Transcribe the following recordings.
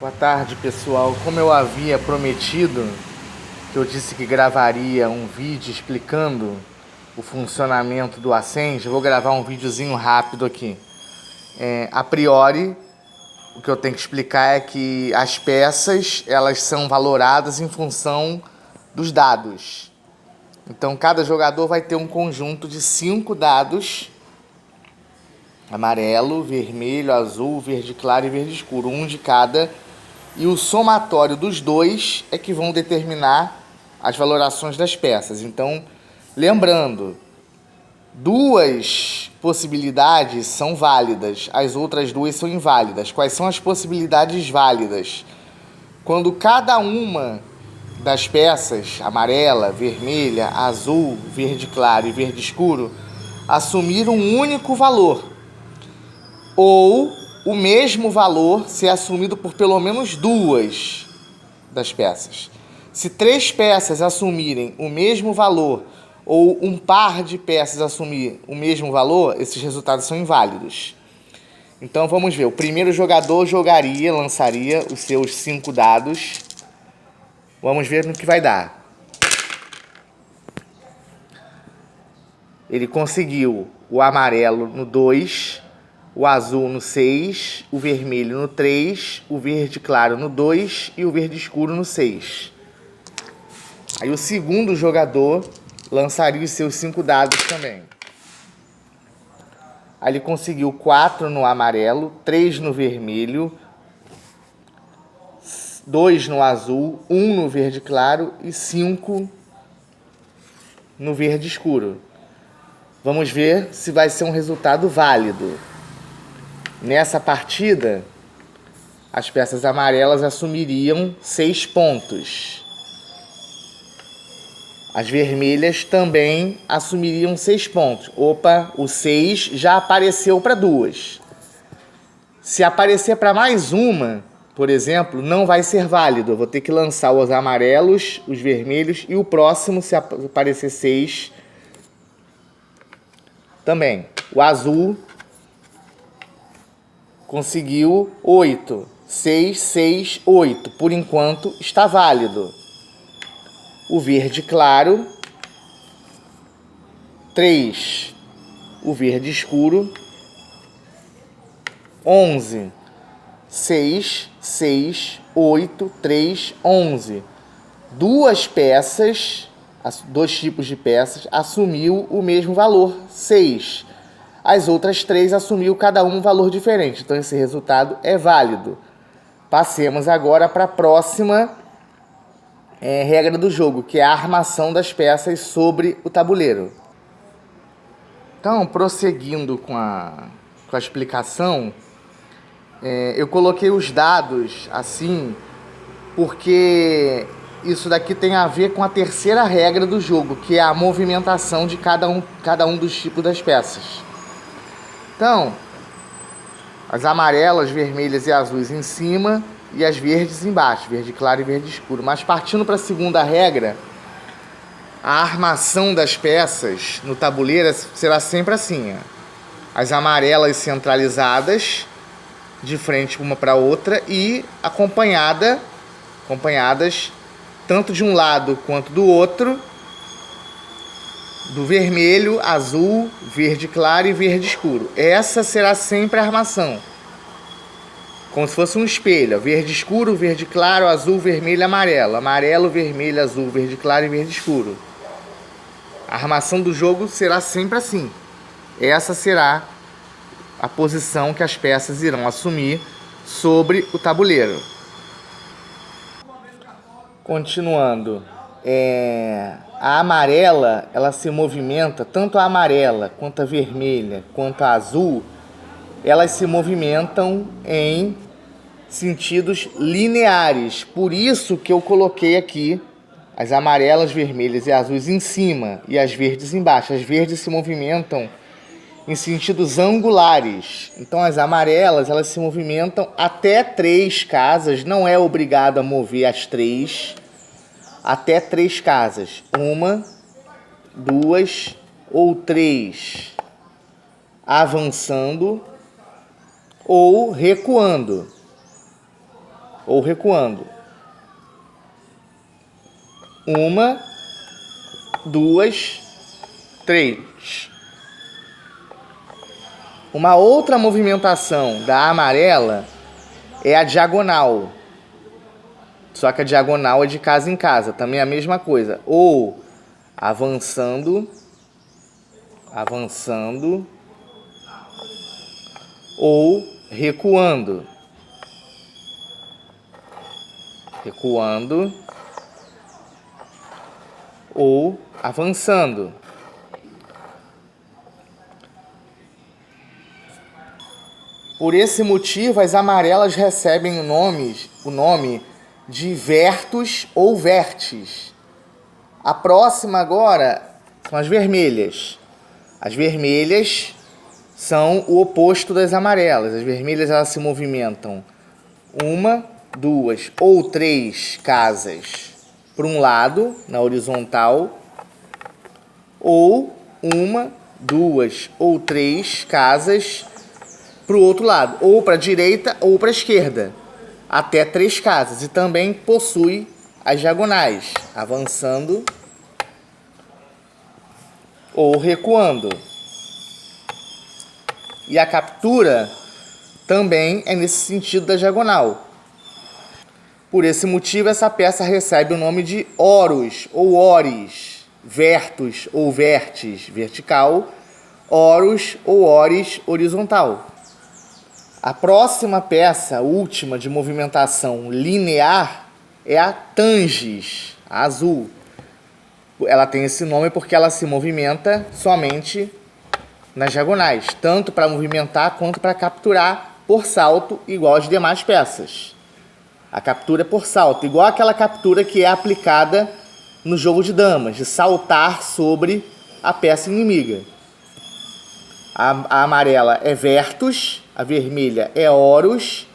Boa tarde, pessoal. Como eu havia prometido, que eu disse que gravaria um vídeo explicando o funcionamento do Ascend, eu vou gravar um videozinho rápido aqui. A priori, o que eu tenho que explicar é que as peças, elas são valoradas em função dos dados. Então, cada jogador vai ter um conjunto de 5 dados: amarelo, vermelho, azul, verde claro e verde escuro, um de cada. E o somatório dos dois é que vão determinar as valorações das peças. Então, lembrando, 2 possibilidades são válidas, as outras 2 são inválidas. Quais são as possibilidades válidas? Quando cada uma das peças, amarela, vermelha, azul, verde claro e verde escuro, assumir um único valor, ou o mesmo valor ser assumido por pelo menos 2 das peças. Se 3 peças assumirem o mesmo valor ou um par de peças assumir o mesmo valor, esses resultados são inválidos. Então vamos ver. O primeiro jogador lançaria os seus 5 dados. Vamos ver no que vai dar. Ele conseguiu o amarelo no 2, o azul no 6, o vermelho no 3, o verde claro no 2 e o verde escuro no 6. Aí o segundo jogador lançaria os seus 5 dados também. Aí ele conseguiu 4 no amarelo, 3 no vermelho, 2 no azul, 1 no verde claro e 5 no verde escuro. Vamos ver se vai ser um resultado válido. Nessa partida, as peças amarelas assumiriam 6 pontos. As vermelhas também assumiriam 6 pontos. Opa, o 6 já apareceu para 2. Se aparecer para mais uma, por exemplo, não vai ser válido. Eu vou ter que lançar os amarelos, os vermelhos e o próximo, se aparecer 6, também. O azul conseguiu 8. 6, 6, 8. Por enquanto está válido. O verde claro, 3. O verde escuro, 11. 6, 6, 8, 3, 11. 2 peças, 2 tipos de peças, assumiu o mesmo valor, 6. As outras 3 assumiu cada um valor diferente. Então esse resultado é válido. Passemos agora para a próxima regra do jogo, que é a armação das peças sobre o tabuleiro. Então, prosseguindo com a explicação, eu coloquei os dados assim porque isso daqui tem a ver com a terceira regra do jogo, que é a movimentação de cada um dos tipos das peças. Então, as amarelas, vermelhas e azuis em cima e as verdes embaixo, verde claro e verde escuro. Mas partindo para a segunda regra, a armação das peças no tabuleiro será sempre assim: as amarelas centralizadas, de frente uma para outra e acompanhadas tanto de um lado quanto do outro, do vermelho, azul, verde claro e verde escuro. Essa será sempre a armação, como se fosse um espelho: verde escuro, verde claro, azul, vermelho, amarelo, amarelo, vermelho, azul, verde claro e verde escuro. A armação do jogo será sempre assim. Essa será a posição que as peças irão assumir sobre o tabuleiro. Continuando, a amarela, ela se movimenta, tanto a amarela quanto a vermelha quanto a azul, elas se movimentam em sentidos lineares. Por isso que eu coloquei aqui as amarelas, vermelhas e azuis em cima e as verdes embaixo. As verdes se movimentam em sentidos angulares. Então as amarelas, elas se movimentam até 3 casas. Não é obrigado a mover as 3. Até 3 casas. 1, 2 ou 3 avançando ou recuando. ou recuando. 1, 2, 3. Uma outra movimentação da amarela é a diagonal. Só que a diagonal é de casa em casa, também é a mesma coisa. Ou avançando, ou recuando. Ou avançando. Por esse motivo, as amarelas recebem o nome de vertus ou vertes. A próxima agora são as vermelhas. As vermelhas são o oposto das amarelas. As vermelhas elas se movimentam 1, 2 ou 3 casas para um lado, na horizontal, ou 1, 2 ou 3 casas para o outro lado, ou para a direita ou para a esquerda, até 3 casas. E também possui as diagonais, avançando ou recuando. E a captura também é nesse sentido da diagonal. Por esse motivo, essa peça recebe o nome de horus ou ores, vertus ou vertes, vertical, horus ou ores, horizontal. A próxima peça, última de movimentação linear, é a tangis, a azul. Ela tem esse nome porque ela se movimenta somente nas diagonais, tanto para movimentar quanto para capturar por salto, igual às demais peças. A captura é por salto, igual aquela captura que é aplicada no jogo de damas, de saltar sobre a peça inimiga. A amarela é vertus, a vermelha é horus,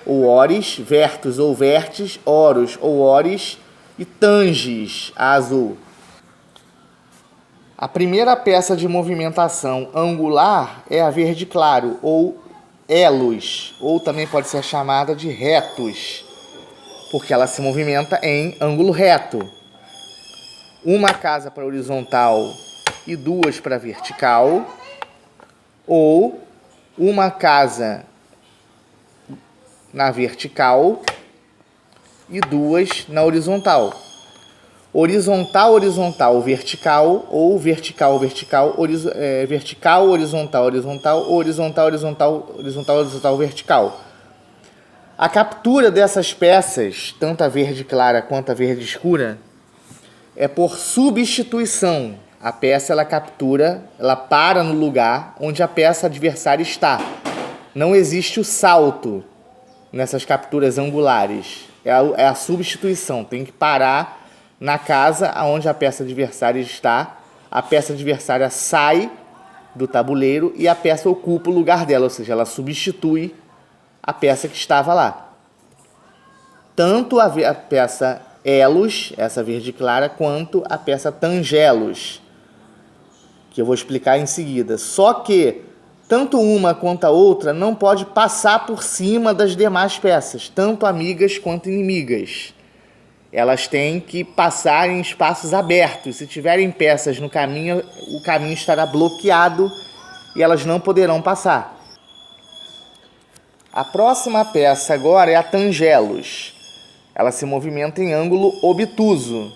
ou ores, vertus ou vertes, horus ou ores, e tangis, a azul. A primeira peça de movimentação angular é a verde claro, ou elos, ou também pode ser chamada de retus, porque ela se movimenta em ângulo reto. Uma casa para horizontal e 2 para vertical, ou uma casa na vertical e 2 na horizontal. Horizontal, horizontal, vertical, ou vertical, vertical, vertical, horizontal, horizontal, horizontal, horizontal, horizontal, horizontal, vertical. A captura dessas peças, tanto a verde clara quanto a verde escura, é por substituição. A peça ela captura, ela para no lugar onde a peça adversária está. Não existe o salto nessas capturas angulares. É a substituição. Tem que parar na casa onde a peça adversária está. A peça adversária sai do tabuleiro e a peça ocupa o lugar dela, ou seja, ela substitui a peça que estava lá. Tanto a peça elos, essa verde clara, quanto a peça tangelos, que eu vou explicar em seguida. Só que tanto uma quanto a outra não pode passar por cima das demais peças, tanto amigas quanto inimigas. Elas têm que passar em espaços abertos. Se tiverem peças no caminho, o caminho estará bloqueado e elas não poderão passar. A próxima peça agora é a tangelos. Ela se movimenta em ângulo obtuso.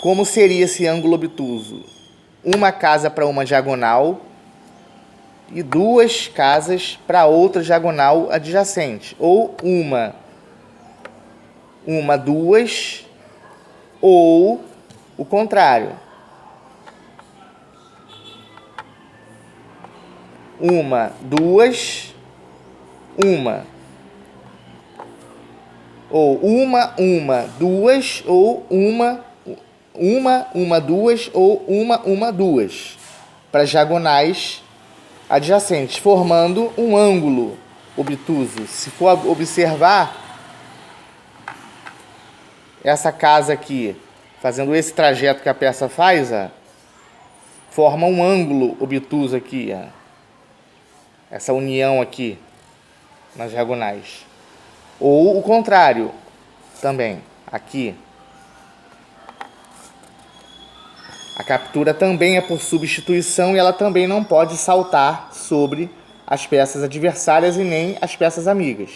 Como seria esse ângulo obtuso? Uma casa para uma diagonal e 2 casas para outra diagonal adjacente. Ou uma, 2, ou o contrário. Uma, 2, uma. Ou uma, 2, ou uma, 2, ou uma, 2. Para as diagonais adjacentes, formando um ângulo obtuso. Se for observar essa casa aqui, fazendo esse trajeto que a peça faz, ó, forma um ângulo obtuso aqui, ó. Essa união aqui nas diagonais. Ou o contrário também, aqui. A captura também é por substituição e ela também não pode saltar sobre as peças adversárias e nem as peças amigas.